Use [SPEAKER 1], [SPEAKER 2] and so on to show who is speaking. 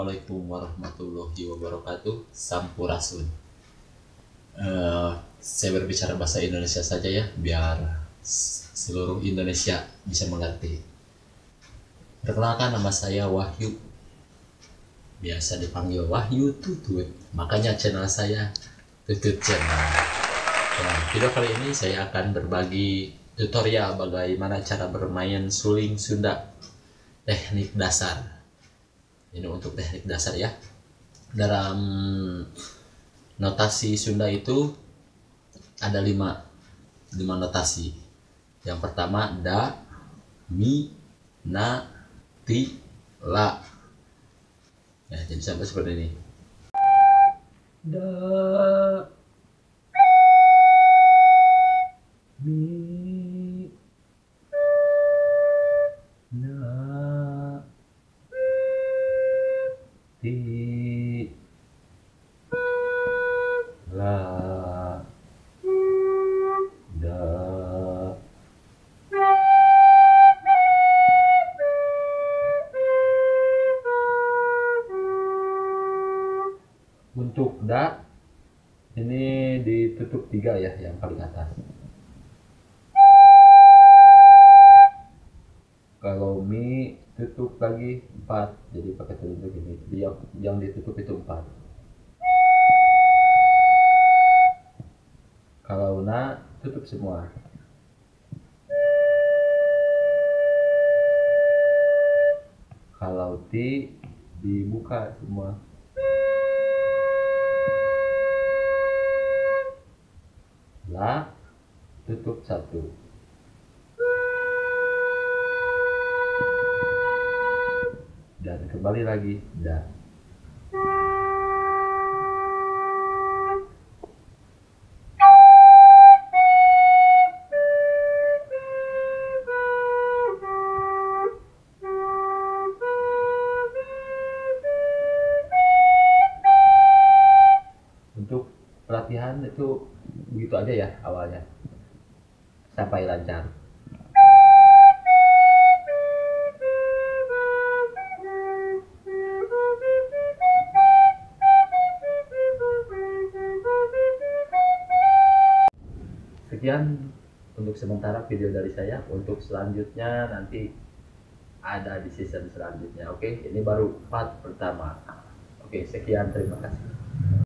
[SPEAKER 1] Assalamualaikum warahmatullahi wabarakatuh. Sampurasun. Saya berbicara bahasa Indonesia saja ya, biar seluruh Indonesia bisa mengerti. Perkenalkan, nama saya Wahyu. Biasa dipanggil Wahyu Tutut. Makanya channel saya Tutut Channel. Nah, video kali ini saya akan berbagi tutorial bagaimana cara bermain suling Sunda. Teknik dasar. Ini untuk teknik dasar ya. Dalam notasi Sunda itu ada 5 notasi. Yang pertama da, mi, na, ti, la. Ya, jadi sampai seperti ini. Da, mi, na, ti, la, da. Untuk da ini ditutup 3 ya, yang paling atas. Kalau mi tutup lagi 4, jadi pakai telunjuk ini. Yang ditutup itu 4. Kalau na tutup semua. Kalau ti dibuka semua. La tutup 1. Dan kembali lagi da. Untuk pelatihan itu begitu aja ya awalnya, sampai lancar. Sekian untuk sementara video dari saya. Untuk selanjutnya nanti ada di season selanjutnya. Oke, ini baru part pertama. Oke, sekian, terima kasih.